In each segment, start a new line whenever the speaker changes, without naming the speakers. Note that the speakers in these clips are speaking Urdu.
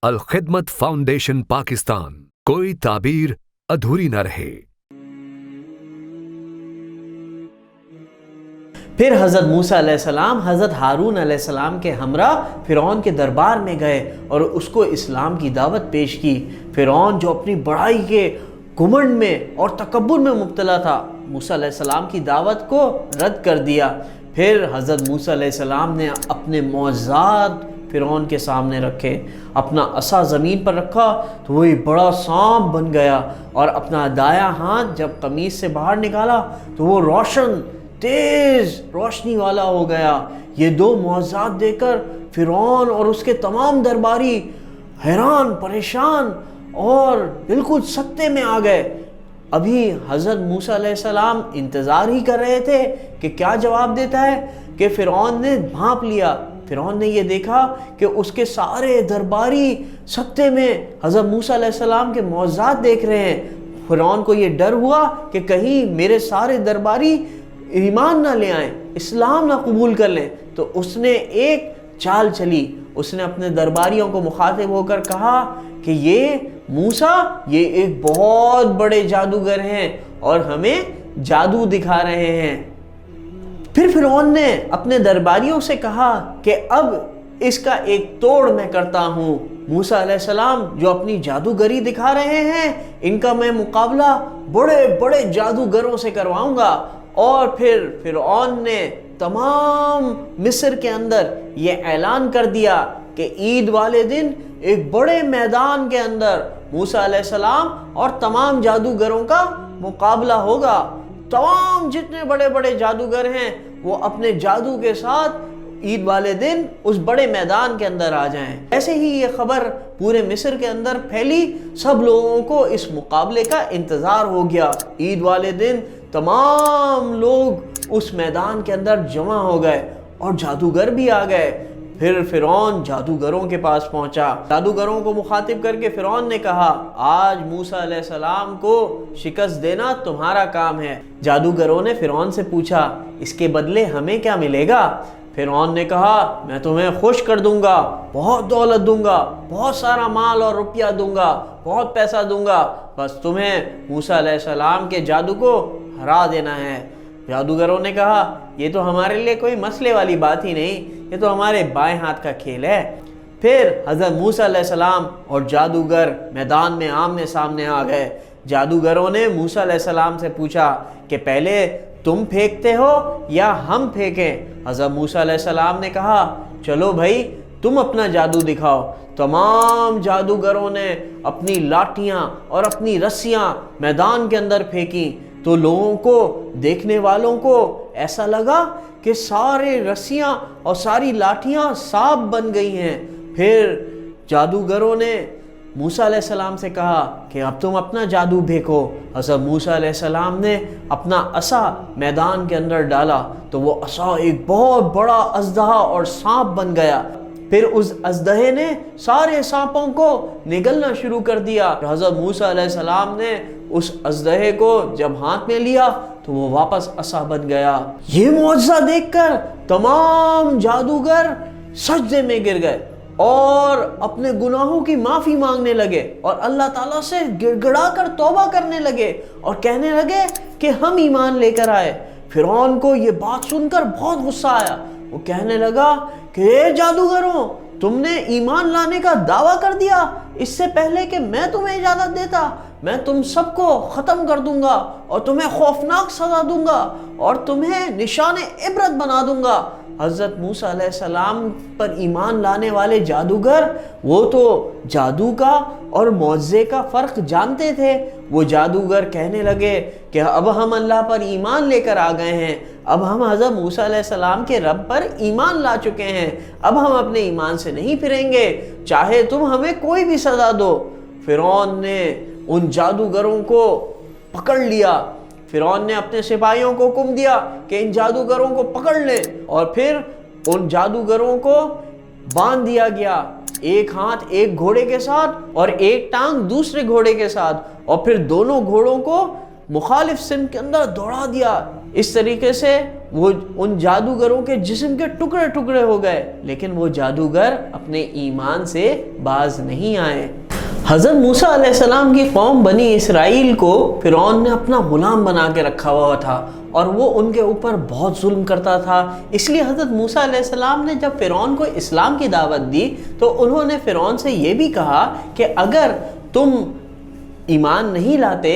الخدمت فاؤنڈیشن پاکستان، کوئی تعبیر ادھوری نہ رہے۔
پھر حضرت موسیٰ علیہ السلام حضرت ہارون علیہ السلام کے ہمراہ فرعون کے دربار میں گئے اور اس کو اسلام کی دعوت پیش کی۔ فرعون جو اپنی بڑائی کے گھمنڈ میں اور تکبر میں مبتلا تھا، موسیٰ علیہ السلام کی دعوت کو رد کر دیا۔ پھر حضرت موسیٰ علیہ السلام نے اپنے معجزات فرعون کے سامنے رکھے، اپنا عصا زمین پر رکھا تو وہی بڑا سانپ بن گیا، اور اپنا دایاں ہاتھ جب قمیص سے باہر نکالا تو وہ روشن تیز روشنی والا ہو گیا۔ یہ دو معجزات دیکھ کر فرعون اور اس کے تمام درباری حیران پریشان اور بالکل سکتے میں آ گئے۔ ابھی حضرت موسیٰ علیہ السلام انتظار ہی کر رہے تھے کہ کیا جواب دیتا ہے کہ فرعون نے بھانپ لیا۔ فرعون نے یہ دیکھا کہ اس کے سارے درباری سکتے میں حضرت موسیٰ علیہ السلام کے معجزات دیکھ رہے ہیں۔ فرعون کو یہ ڈر ہوا کہ کہیں میرے سارے درباری ایمان نہ لے آئیں، اسلام نہ قبول کر لیں، تو اس نے ایک چال چلی۔ اس نے اپنے درباریوں کو مخاطب ہو کر کہا کہ یہ موسیٰ یہ ایک بہت بڑے جادوگر ہیں اور ہمیں جادو دکھا رہے ہیں۔ پھر فرعون نے اپنے درباریوں سے کہا کہ اب اس کا ایک توڑ میں کرتا ہوں۔ موسیٰ علیہ السلام جو اپنی جادوگری دکھا رہے ہیں، ان کا میں مقابلہ بڑے بڑے جادوگروں سے کرواؤں گا۔ اور پھر فرعون نے تمام مصر کے اندر یہ اعلان کر دیا کہ عید والے دن ایک بڑے میدان کے اندر موسیٰ علیہ السلام اور تمام جادوگروں کا مقابلہ ہوگا۔ تمام جتنے بڑے بڑے جادوگر ہیں وہ اپنے جادو کے ساتھ عید والے دن اس بڑے میدان کے اندر آ جائیں۔ ایسے ہی یہ خبر پورے مصر کے اندر پھیلی، سب لوگوں کو اس مقابلے کا انتظار ہو گیا۔ عید والے دن تمام لوگ اس میدان کے اندر جمع ہو گئے اور جادوگر بھی آ گئے۔ پھر فرعون جادوگروں کے پاس پہنچا، جادوگروں کو مخاطب کر کے فرعون نے کہا، آج موسیٰ علیہ السلام کو شکست دینا تمہارا کام ہے۔ جادوگروں نے فرعون سے پوچھا، اس کے بدلے ہمیں کیا ملے گا؟ فرعون نے کہا، میں تمہیں خوش کر دوں گا، بہت دولت دوں گا، بہت سارا مال اور روپیہ دوں گا، بہت پیسہ دوں گا، بس تمہیں موسیٰ علیہ السلام کے جادو کو ہرا دینا ہے۔ جادوگروں نے کہا، یہ تو ہمارے لیے کوئی مسئلے والی بات ہی نہیں، یہ تو ہمارے بائیں ہاتھ کا کھیل ہے۔ پھر حضرت موسیٰ علیہ السلام اور جادوگر میدان میں آمنے سامنے آ گئے۔ جادوگروں نے موسیٰ علیہ السلام سے پوچھا کہ پہلے تم پھینکتے ہو یا ہم پھینکیں؟ حضرت موسیٰ علیہ السلام نے کہا، چلو بھائی تم اپنا جادو دکھاؤ۔ تمام جادوگروں نے اپنی لاٹھیاں اور اپنی رسیاں میدان کے اندر پھینکی تو لوگوں کو، دیکھنے والوں کو ایسا لگا کہ سارے رسیاں اور ساری لاٹھیاں سانپ بن گئی ہیں۔ پھر جادوگروں نے موسیٰ علیہ السلام سے کہا کہ اب تم اپنا جادو پھینکو۔ حضرت موسیٰ علیہ السلام نے اپنا عصا میدان کے اندر ڈالا تو وہ عصا ایک بہت بڑا اژدہا اور سانپ بن گیا۔ پھر اس اژدہے نے سارے سانپوں کو نگلنا شروع کر دیا۔ حضرت موسیٰ علیہ السلام نے اس اژدہے کو جب ہاتھ میں لیا تو وہ واپس عصا بن گیا۔ یہ معجزہ دیکھ کر تمام جادوگر سجدے میں گر گئے اور اپنے گناہوں کی معافی مانگنے لگے اور اللہ تعالیٰ سے گڑ گڑا کر توبہ کرنے لگے اور کہنے لگے کہ ہم ایمان لے کر آئے۔ فرعون کو یہ بات سن کر بہت غصہ آیا۔ وہ کہنے لگا کہ اے جادوگروں، تم نے ایمان لانے کا دعویٰ کر دیا، اس سے پہلے کہ میں تمہیں اجازت دیتا، میں تم سب کو ختم کر دوں گا اور تمہیں خوفناک سزا دوں گا اور تمہیں نشان عبرت بنا دوں گا۔ حضرت موسیٰ علیہ السلام پر ایمان لانے والے جادوگر وہ تو جادو کا اور معجزے کا فرق جانتے تھے۔ وہ جادوگر کہنے لگے کہ اب ہم اللہ پر ایمان لے کر آ گئے ہیں، اب ہم حضرت موسیٰ علیہ السلام کے رب پر ایمان لا چکے ہیں، اب ہم اپنے ایمان سے نہیں پھریں گے، چاہے تم ہمیں کوئی بھی سزا دو۔ فرعون نے ان جادوگروں کو پکڑ لیا۔ فرعون نے اپنے سپاہیوں کو حکم دیا کہ ان جادوگروں کو پکڑ لیں، اور پھر ان جادوگروں کو باندھ دیا گیا، ایک ہاتھ ایک گھوڑے کے ساتھ اور ایک ٹانگ دوسرے گھوڑے کے ساتھ، اور پھر دونوں گھوڑوں کو مخالف سمت کے اندر دوڑا دیا۔ اس طریقے سے وہ ان جادوگروں کے جسم کے ٹکڑے ٹکڑے ہو گئے، لیکن وہ جادوگر اپنے ایمان سے باز نہیں آئے۔ حضرت موسیٰ علیہ السلام کی قوم بنی اسرائیل کو فرعون نے اپنا غلام بنا کے رکھا ہوا تھا اور وہ ان کے اوپر بہت ظلم کرتا تھا۔ اس لیے حضرت موسیٰ علیہ السلام نے جب فرعون کو اسلام کی دعوت دی تو انہوں نے فرعون سے یہ بھی کہا کہ اگر تم ایمان نہیں لاتے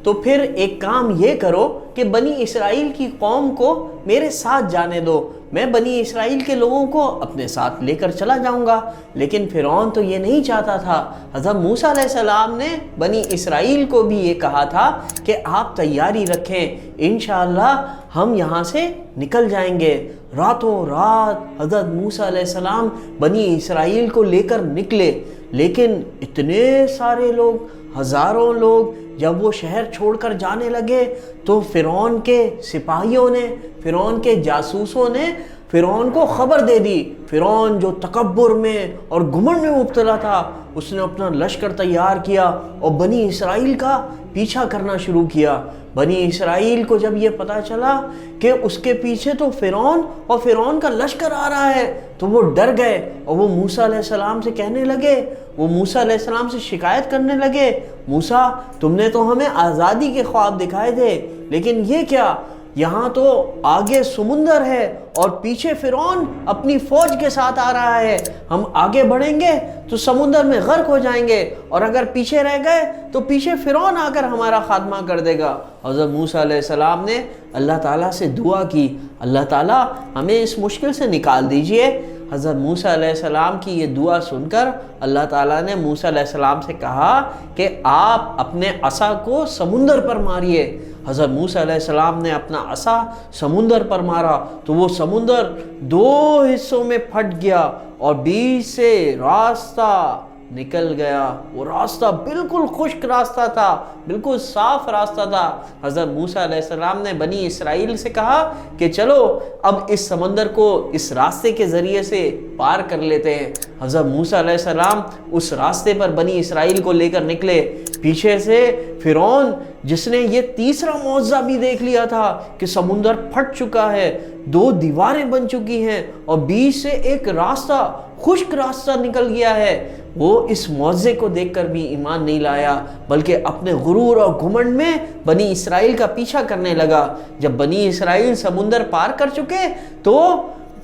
تو پھر ایک کام یہ کرو کہ بنی اسرائیل کی قوم کو میرے ساتھ جانے دو، میں بنی اسرائیل کے لوگوں کو اپنے ساتھ لے کر چلا جاؤں گا۔ لیکن فرعون تو یہ نہیں چاہتا تھا۔ حضرت موسیٰ علیہ السلام نے بنی اسرائیل کو بھی یہ کہا تھا کہ آپ تیاری رکھیں، انشاءاللہ ہم یہاں سے نکل جائیں گے۔ راتوں رات حضرت موسیٰ علیہ السلام بنی اسرائیل کو لے کر نکلے، لیکن اتنے سارے لوگ، ہزاروں لوگ جب وہ شہر چھوڑ کر جانے لگے تو فرعون کے سپاہیوں نے، فرعون کے جاسوسوں نے فرعون کو خبر دے دی۔ فرعون جو تکبر میں اور گھمنڈ میں مبتلا تھا، اس نے اپنا لشکر تیار کیا اور بنی اسرائیل کا پیچھا کرنا شروع کیا۔ بنی اسرائیل کو جب یہ پتا چلا کہ اس کے پیچھے تو فرعون اور فرعون کا لشکر آ رہا ہے تو وہ ڈر گئے اور وہ موسیٰ علیہ السلام سے کہنے لگے، وہ موسیٰ علیہ السلام سے شکایت کرنے لگے، موسیٰ تم نے تو ہمیں آزادی کے خواب دکھائے تھے، لیکن یہ کیا؟ یہاں تو آگے سمندر ہے اور پیچھے فرعون اپنی فوج کے ساتھ آ رہا ہے، ہم آگے بڑھیں گے تو سمندر میں غرق ہو جائیں گے، اور اگر پیچھے رہ گئے تو پیچھے فرعون آ کر ہمارا خاتمہ کر دے گا۔ حضرت موسیٰ علیہ السلام نے اللہ تعالیٰ سے دعا کی، اللہ تعالیٰ ہمیں اس مشکل سے نکال دیجئے۔ حضرت موسیٰ علیہ السلام کی یہ دعا سن کر اللہ تعالیٰ نے موسیٰ علیہ السلام سے کہا کہ آپ اپنے عصا کو سمندر پر ماریے۔ حضرت موسیٰ علیہ السلام نے اپنا عصا سمندر پر مارا تو وہ سمندر 2 حصوں میں پھٹ گیا اور بیچ سے راستہ نکل گیا۔ وہ راستہ بالکل خشک راستہ تھا، بالکل صاف راستہ تھا۔ حضرت موسیٰ علیہ السلام نے بنی اسرائیل سے کہا کہ چلو اب اس سمندر کو اس راستے کے ذریعے سے پار کر لیتے ہیں۔ حضرت موسیٰ علیہ السلام اس راستے پر بنی اسرائیل کو لے کر نکلے۔ پیچھے سے فرعون، جس نے یہ تیسرا معجزہ بھی دیکھ لیا تھا کہ سمندر پھٹ چکا ہے، 2 دیواریں بن چکی ہیں اور بیچ سے ایک راستہ، خشک راستہ نکل گیا ہے، وہ اس معجزے کو دیکھ کر بھی ایمان نہیں لایا، بلکہ اپنے غرور اور گھمنڈ میں بنی اسرائیل کا پیچھا کرنے لگا۔ جب بنی اسرائیل سمندر پار کر چکے تو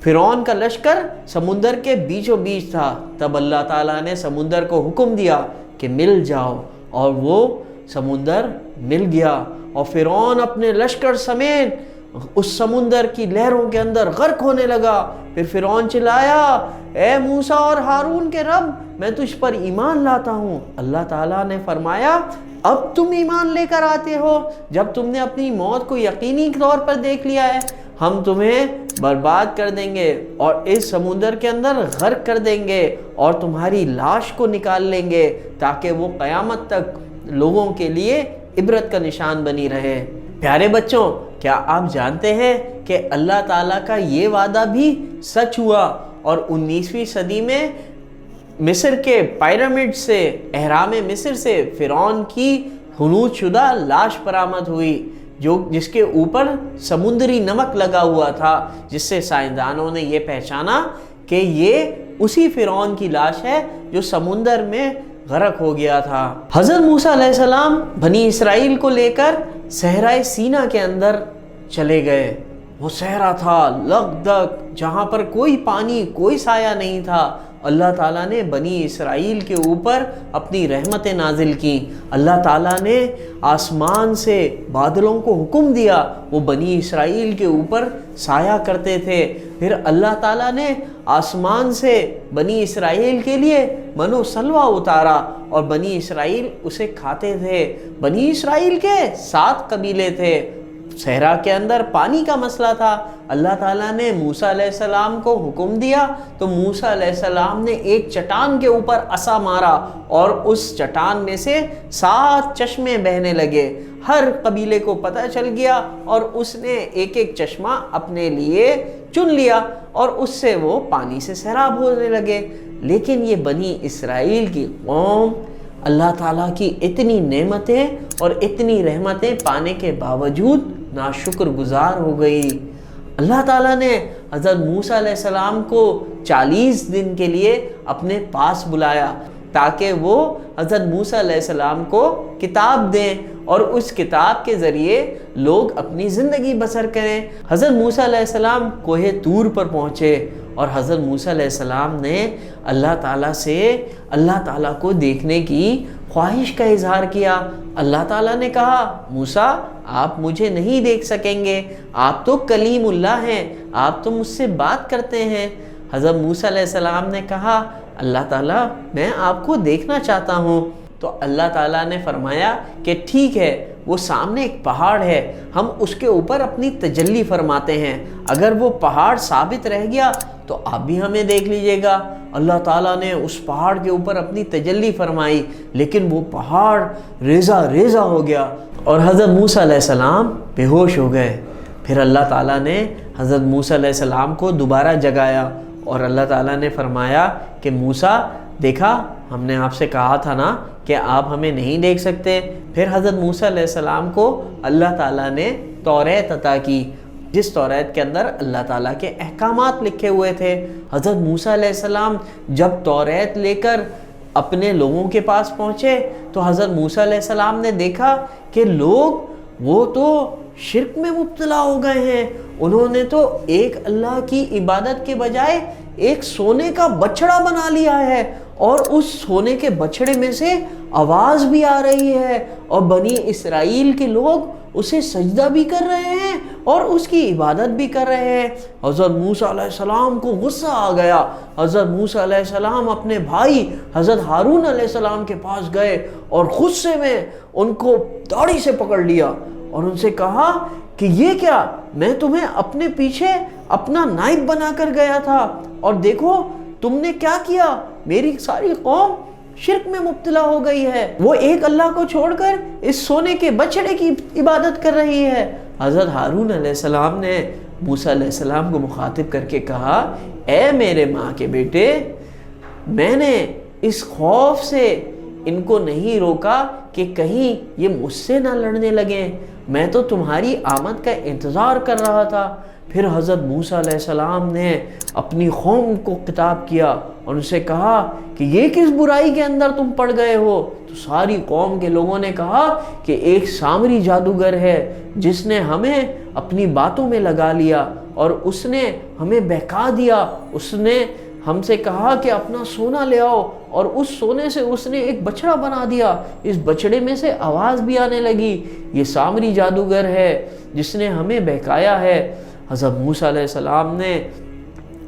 فرعون کا لشکر سمندر کے بیچوں بیچ تھا۔ تب اللہ تعالیٰ نے سمندر کو حکم دیا کہ مل جاؤ، اور وہ سمندر مل گیا اور فرعون اپنے لشکر سمیت اس سمندر کی لہروں کے اندر غرق ہونے لگا۔ پھر فرعون چلایا، اے موسیٰ اور ہارون کے رب، میں تجھ پر ایمان لاتا ہوں۔ اللہ تعالیٰ نے فرمایا، اب تم ایمان لے کر آتے ہو؟ جب تم نے اپنی موت کو یقینی طور پر دیکھ لیا ہے، ہم تمہیں برباد کر دیں گے اور اس سمندر کے اندر غرق کر دیں گے اور تمہاری لاش کو نکال لیں گے تاکہ وہ قیامت تک لوگوں کے لیے عبرت کا نشان بنی رہے۔ پیارے بچوں، کیا آپ جانتے ہیں کہ اللہ تعالیٰ کا یہ وعدہ بھی سچ ہوا اور 19ویں صدی میں مصر کے پیرامڈ سے، اہرام مصر سے فرعون کی حنوط شدہ لاش برآمد ہوئی، جس کے اوپر سمندری نمک لگا ہوا تھا، جس سے سائنسدانوں نے یہ پہچانا کہ یہ اسی فرعون کی لاش ہے جو سمندر میں غرق ہو گیا تھا۔ حضرت موسیٰ علیہ السلام بنی اسرائیل کو لے کر صحرائے سینا کے اندر چلے گئے۔ وہ صحرا تھا لغدق، جہاں پر کوئی پانی، کوئی سایہ نہیں تھا۔ اللہ تعالیٰ نے بنی اسرائیل کے اوپر اپنی رحمتیں نازل کی۔ اللہ تعالیٰ نے آسمان سے بادلوں کو حکم دیا، وہ بنی اسرائیل کے اوپر سایہ کرتے تھے۔ پھر اللہ تعالیٰ نے آسمان سے بنی اسرائیل کے لیے من و سلوہ اتارا اور بنی اسرائیل اسے کھاتے تھے۔ بنی اسرائیل کے 7 قبیلے تھے۔ صحرا کے اندر پانی کا مسئلہ تھا۔ اللہ تعالیٰ نے موسیٰ علیہ السلام کو حکم دیا تو موسیٰ علیہ السلام نے ایک چٹان کے اوپر عصا مارا اور اس چٹان میں سے 7 چشمے بہنے لگے۔ ہر قبیلے کو پتہ چل گیا اور اس نے ایک ایک چشمہ اپنے لیے چن لیا اور اس سے وہ پانی سے سیراب ہونے لگے۔ لیکن یہ بنی اسرائیل کی قوم اللہ تعالیٰ کی اتنی نعمتیں اور اتنی رحمتیں پانے کے باوجود ناشکر گزار ہو گئی۔ اللہ تعالیٰ نے حضرت موسیٰ علیہ السلام کو 40 دن کے لیے اپنے پاس بلایا تاکہ وہ حضرت موسیٰ علیہ السلام کو کتاب دیں اور اس کتاب کے ذریعے لوگ اپنی زندگی بسر کریں۔ حضرت موسیٰ علیہ السلام کوہ طور پر پہنچے اور حضرت موسیٰ علیہ السلام نے اللہ تعالیٰ سے اللہ تعالیٰ کو دیکھنے کی خواہش کا اظہار کیا۔ اللہ تعالیٰ نے کہا موسیٰ آپ مجھے نہیں دیکھ سکیں گے، آپ تو کلیم اللہ ہیں، آپ تو مجھ سے بات کرتے ہیں۔ حضرت موسیٰ علیہ السلام نے کہا اللہ تعالیٰ میں آپ کو دیکھنا چاہتا ہوں۔ تو اللہ تعالیٰ نے فرمایا کہ ٹھیک ہے، وہ سامنے ایک پہاڑ ہے، ہم اس کے اوپر اپنی تجلی فرماتے ہیں، اگر وہ پہاڑ ثابت رہ گیا تو آپ بھی ہمیں دیکھ لیجئے گا۔ اللہ تعالیٰ نے اس پہاڑ کے اوپر اپنی تجلی فرمائی، لیکن وہ پہاڑ ریزہ ریزہ ہو گیا اور حضرت موسیٰ علیہ السلام بے ہوش ہو گئے۔ پھر اللہ تعالیٰ نے حضرت موسیٰ علیہ السلام کو دوبارہ جگایا اور اللہ تعالیٰ نے فرمایا کہ موسیٰ دیکھا ہم نے آپ سے کہا تھا نا کہ آپ ہمیں نہیں دیکھ سکتے۔ پھر حضرت موسیٰ علیہ السلام کو اللہ تعالیٰ نے توریت عطا کی، جس توریت کے اندر اللہ تعالیٰ کے احکامات لکھے ہوئے تھے۔ حضرت موسیٰ علیہ السلام جب توریت لے کر اپنے لوگوں کے پاس پہنچے تو حضرت موسیٰ علیہ السلام نے دیکھا کہ لوگ وہ تو شرک میں مبتلا ہو گئے ہیں، انہوں نے تو ایک اللہ کی عبادت کے بجائے ایک سونے کا بچڑا بنا لیا ہے اور اس سونے کے بچڑے میں سے آواز بھی آ رہی ہے اور بنی اسرائیل کے لوگ اسے سجدہ بھی کر رہے ہیں اور اس کی عبادت بھی کر رہے ہیں۔ حضرت موسیٰ علیہ السلام کو غصہ آ گیا۔ حضرت موسیٰ علیہ السلام اپنے بھائی حضرت ہارون علیہ السلام کے پاس گئے اور غصے میں ان کو داڑھی سے پکڑ لیا اور ان سے کہا کہ یہ کیا، میں تمہیں اپنے پیچھے اپنا نائب بنا کر گیا تھا اور دیکھو تم نے کیا کیا، میری ساری قوم شرک میں مبتلا ہو گئی ہے، وہ ایک اللہ کو چھوڑ کر اس سونے کے بچڑے کی عبادت کر رہی ہے۔ حضرت ہارون علیہ السلام نے موسیٰ علیہ السلام کو مخاطب کر کے کہا اے میرے ماں کے بیٹے، میں نے اس خوف سے ان کو نہیں روکا کہ کہیں یہ مجھ سے نہ لڑنے لگیں، میں تو تمہاری آمد کا انتظار کر رہا تھا۔ پھر حضرت موسیٰ علیہ السلام نے اپنی قوم کو خطاب کیا اور ان سے کہا کہ یہ کس برائی کے اندر تم پڑ گئے ہو؟ تو ساری قوم کے لوگوں نے کہا کہ ایک سامری جادوگر ہے جس نے ہمیں اپنی باتوں میں لگا لیا اور اس نے ہمیں بہکا دیا، اس نے ہم سے کہا کہ اپنا سونا لے آؤ اور اس سونے سے اس نے ایک بچڑا بنا دیا، اس بچڑے میں سے آواز بھی آنے لگی، یہ سامری جادوگر ہے جس نے ہمیں بہکایا ہے۔ حضرت موسیٰ علیہ السلام نے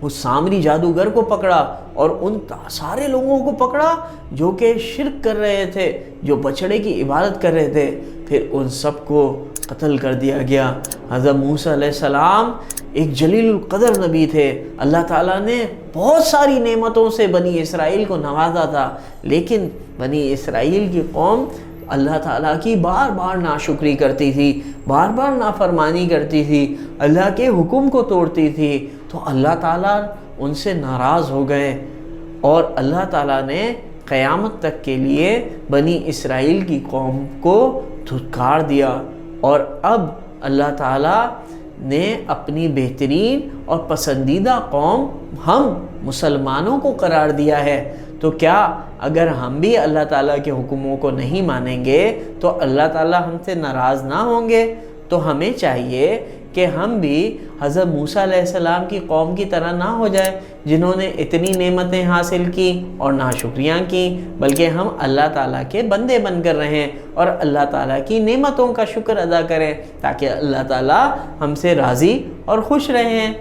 اس سامری جادوگر کو پکڑا اور ان سارے لوگوں کو پکڑا جو کہ شرک کر رہے تھے، جو بچڑے کی عبادت کر رہے تھے، پھر ان سب کو قتل کر دیا گیا۔ حضرت موسیٰ علیہ السلام ایک جلیل القدر نبی تھے، اللہ تعالیٰ نے بہت ساری نعمتوں سے بنی اسرائیل کو نوازا تھا، لیکن بنی اسرائیل کی قوم اللہ تعالیٰ کی بار بار ناشکری کرتی تھی، بار بار نافرمانی کرتی تھی، اللہ کے حکم کو توڑتی تھی، تو اللہ تعالیٰ ان سے ناراض ہو گئے اور اللہ تعالیٰ نے قیامت تک کے لیے بنی اسرائیل کی قوم کو دھتکار دیا اور اب اللہ تعالیٰ نے اپنی بہترین اور پسندیدہ قوم ہم مسلمانوں کو قرار دیا ہے۔ تو کیا اگر ہم بھی اللہ تعالیٰ کے حکموں کو نہیں مانیں گے تو اللہ تعالیٰ ہم سے ناراض نہ ہوں گے؟ تو ہمیں چاہیے کہ ہم بھی حضرت موسیٰ علیہ السلام کی قوم کی طرح نہ ہو جائے جنہوں نے اتنی نعمتیں حاصل کی اور ناشکریاں کی، بلکہ ہم اللہ تعالیٰ کے بندے بن کر رہیں اور اللہ تعالیٰ کی نعمتوں کا شکر ادا کریں تاکہ اللہ تعالیٰ ہم سے راضی اور خوش رہیں۔